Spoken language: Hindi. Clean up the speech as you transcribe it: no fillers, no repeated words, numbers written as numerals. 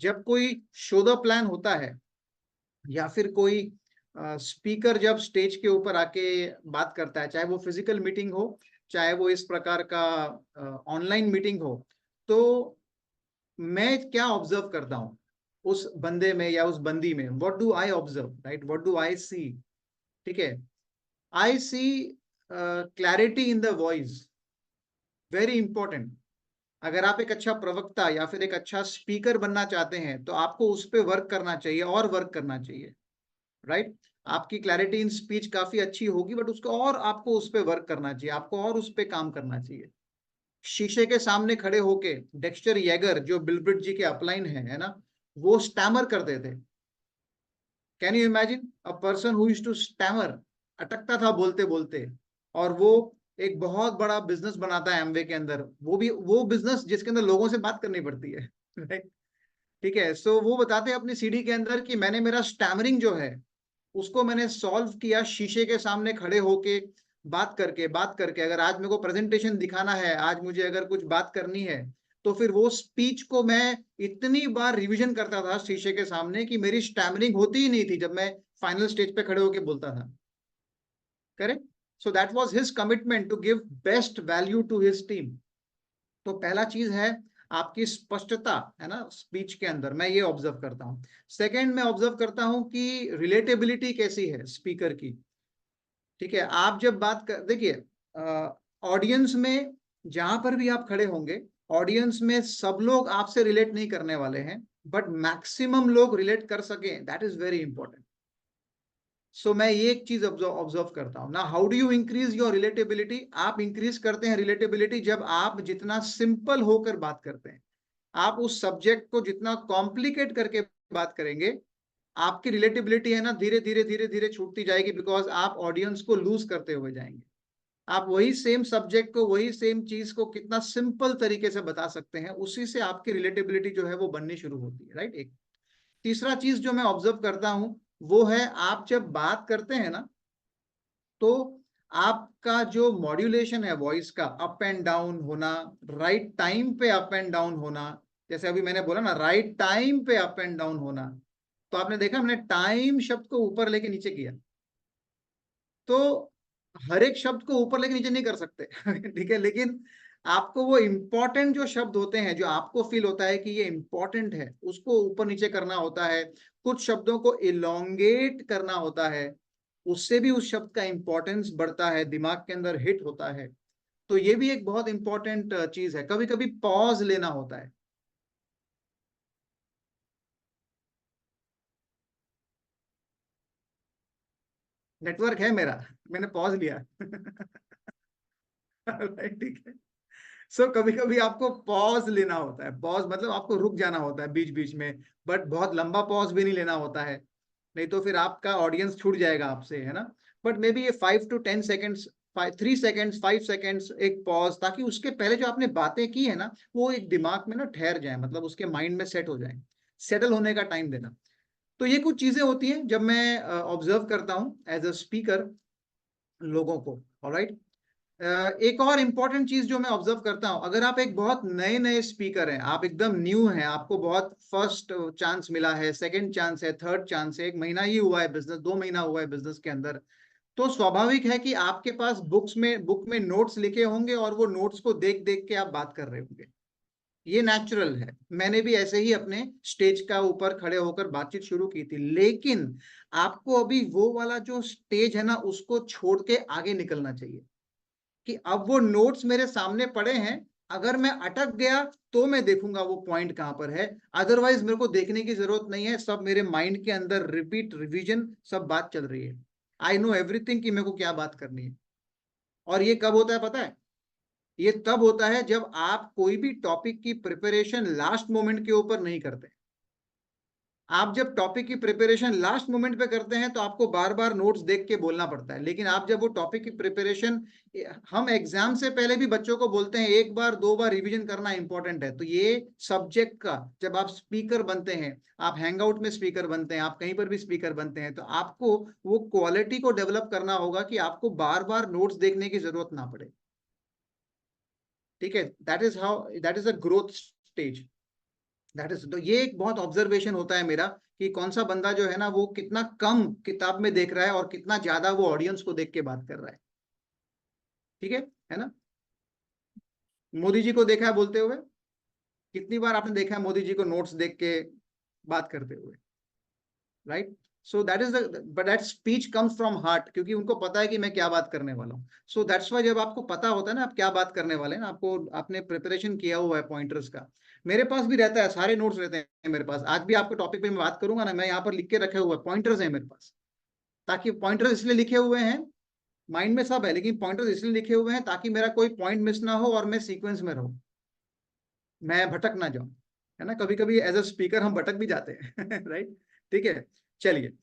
जब कोई शो द प्लान होता है या फिर कोई स्पीकर जब स्टेज के ऊपर आके बात करता है, चाहे वो फिजिकल मीटिंग हो, चाहे वो इस प्रकार का ऑनलाइन मीटिंग हो, तो मैं क्या ऑब्जर्व करता हूँ उस बंदे में या उस बंदी में? What do I observe, right? What do I see? ठीक है, I see clarity in the voice, very important. अगर आप एक अच्छा प्रवक्ता या फिर एक अच्छा स्पीकर बनना चाहते हैं तो आपको उस पर वर्क करना चाहिए और वर्क करना चाहिए, राइट? आपकी क्लैरिटी इन स्पीच काफी अच्छी होगी, बट उसको और आपको उस पर वर्क करना चाहिए, आपको और उस पर काम करना चाहिए। शीशे के सामने खड़े होके डेक्स्टर येगर, जो बिलब्रिट जी के अपलाइन है ना, वो स्टैमर करते थे। Can you imagine a person who used to stammer? अटकता था बोलते बोलते, और वो एक बहुत बड़ा बिजनेस बनाता है एमवे के अंदर, वो भी वो बिजनेस जिसके अंदर लोगों से बात करनी पड़ती है। राइट? ठीक है, सो वो बताते हैं अपनी सीडी के अंदर कि मैंने मेरा स्टैमरिंग जो है उसको मैंने सॉल्व किया शीशे के सामने खड़े होके, बात करके। अगर आज मेरे को प्रेजेंटेशन दिखाना है, आज मुझे अगर कुछ बात करनी है, तो फिर वो स्पीच को मैं इतनी बार रिवीजन करता था शीशे के सामने कि मेरी स्टैमरिंग होती ही नहीं थी जब मैं फाइनल स्टेज पे खड़े होके बोलता था। Correct? So that was his commitment to give best value to his team. तो पहला चीज है आपकी स्पष्टता, है ना, स्पीच के अंदर, मैं ये ऑब्जर्व करता हूँ। सेकंड, मैं ऑब्जर्व करता हूँ कि रिलेटेबिलिटी कैसी है स्पीकर की। ठीक है, आप जब बात कर, देखिए, ऑडियंस में जहां पर भी आप खड़े होंगे, ऑडियंस में सब लोग आपसे रिलेट नहीं करने वाले हैं, बट मैक्सिमम लोग रिलेट कर सके, दैट इज वेरी इंपॉर्टेंट। सो मैं ये एक चीज ऑब्जर्व करता हूं ना। How do you increase your relatability? आप इंक्रीज करते हैं रिलेटेबिलिटी जब आप जितना सिंपल होकर बात करते हैं, आप उस सब्जेक्ट को जितना कॉम्प्लिकेट करके बात करेंगे, आपकी रिलेटेबिलिटी है ना, धीरे धीरे धीरे धीरे छूटती जाएगी, बिकॉज आप ऑडियंस को लूज करते हुए जाएंगे। आप वही सेम सब्जेक्ट को, वही सेम चीज को कितना सिंपल तरीके से बता सकते हैं, उसी से आपकी रिलेटेबिलिटी जो है वो बननी शुरू होती है, राइट? एक तीसरा चीज जो मैं ऑब्जर्व करता हूं वो है, आप जब बात करते हैं ना, तो आपका जो मॉड्यूलेशन है वॉइस का, अप एंड डाउन होना, राइट टाइम पे अप एंड डाउन होना, जैसे अभी मैंने बोला ना, राइट टाइम पे अप एंड डाउन होना, तो आपने देखा मैंने टाइम शब्द को ऊपर लेके नीचे किया, तो हर एक शब्द को ऊपर लेके नीचे नहीं कर सकते। ठीक है, लेकिन आपको वो इंपॉर्टेंट जो शब्द होते हैं, जो आपको फील होता है कि ये इंपॉर्टेंट है, उसको ऊपर नीचे करना होता है। कुछ शब्दों को इलोंगेट करना होता है, उससे भी उस शब्द का इंपॉर्टेंस बढ़ता है, दिमाग के अंदर हिट होता है। तो ये भी एक बहुत इंपॉर्टेंट चीज है। कभी कभी पॉज लेना होता है। नेटवर्क है मेरा, मैंने पॉज लिया। ठीक है। सो कभी कभी आपको पॉज लेना होता है। पॉज मतलब आपको रुक जाना होता है बीच बीच में, बट बहुत लंबा पॉज भी नहीं लेना होता है, नहीं तो फिर आपका ऑडियंस छूट जाएगा आपसे, है ना। बट मे बी ये 5 to 10 सेकेंड्स, 3 सेकेंड्स, 5 सेकेंड्स एक पॉज, ताकि उसके पहले जो आपने बातें की है ना, वो एक दिमाग में ना ठहर जाए, मतलब उसके माइंड में सेट हो जाए, सेटल होने का टाइम देना। तो ये कुछ चीजें होती हैं जब मैं ऑब्जर्व करता हूँ एज अ स्पीकर लोगों को। ऑलराइट, एक और इम्पॉर्टेंट चीज जो मैं ऑब्जर्व करता हूं, अगर आप एक बहुत नए नए स्पीकर हैं, आप एकदम न्यू हैं, आपको बहुत फर्स्ट चांस मिला है, सेकंड चांस है, थर्ड चांस है, 1 महीना ही हुआ है बिजनेस, 2 महीना हुआ है बिजनेस के अंदर, तो स्वाभाविक है कि आपके पास बुक में नोट्स लिखे होंगे और वो नोट्स को देख देख के आप बात कर रहे होंगे। ये नेचुरल है, मैंने भी ऐसे ही अपने स्टेज का ऊपर खड़े होकर बातचीत शुरू की थी, लेकिन आपको अभी वो वाला जो स्टेज है ना, उसको छोड़ के आगे निकलना चाहिए कि अब वो नोट्स मेरे सामने पड़े हैं, अगर मैं अटक गया तो मैं देखूंगा वो पॉइंट कहां पर है, अदरवाइज मेरे को देखने की जरूरत नहीं है, सब मेरे माइंड के अंदर रिपीट रिवीजन सब बात चल रही है। आई नो एवरीथिंग कि मेरे को क्या बात करनी है। और ये कब होता है पता है? ये तब होता है जब आप कोई भी टॉपिक की प्रिपरेशन लास्ट मोमेंट के ऊपर नहीं करते। आप जब टॉपिक की प्रिपरेशन लास्ट मोमेंट पे करते हैं तो आपको बार बार नोट्स देख के बोलना पड़ता है, लेकिन आप जब वो टॉपिक की प्रिपरेशन, हम एग्जाम से पहले भी बच्चों को बोलते हैं 1 बार 2 बार रिवीजन करना इंपॉर्टेंट है, तो ये सब्जेक्ट का जब आप स्पीकर बनते हैं, आप हैंगआउट में स्पीकर बनते हैं, आप कहीं पर भी स्पीकर बनते हैं, तो आपको वो क्वालिटी को डेवलप करना होगा कि आपको बार बार नोट्स देखने की जरूरत ना पड़े। ठीक है, that is a growth stage. That is, तो ये एक बहुत ऑब्जर्वेशन होता है मेरा कि कौन सा बंदा जो है ना वो कितना कम किताब में देख रहा है और कितना ज्यादा वो ऑडियंस को देख के बात कर रहा है। ठीक है ना? मोदी जी को देखा है बोलते हुए? कितनी बार आपने देखा है मोदी जी को नोट्स देख के बात करते हुए? Right? So that is the, but that speech comes from heart, क्योंकि उनको पता है कि मैं क्या बात करने वाला हूँ। सो दैट्स वाई जब आपको पता होता है ना आप क्या बात करने वाले हैं ना, आपको आपने प्रिपरेशन किया हुआ है पॉइंटर्स का। मेरे पास भी रहता है, सारे नोट्स रहते हैं मेरे पास। आज भी आपके टॉपिक पे मैं बात करूंगा ना, मैं यहाँ पर लिख के रखे हुए पॉइंटर्स हैं मेरे पास। ताकि पॉइंटर्स इसलिए लिखे हुए हैं, माइंड में सब है लेकिन पॉइंटर्स इसलिए लिखे हुए हैं ताकि मेरा कोई पॉइंट मिस ना हो और मैं सीक्वेंस में रहूं, मैं भटक ना जाऊं। है ना? कभी कभी एज अ स्पीकर हम भटक भी जाते हैं राइट? ठीक है, चलिए।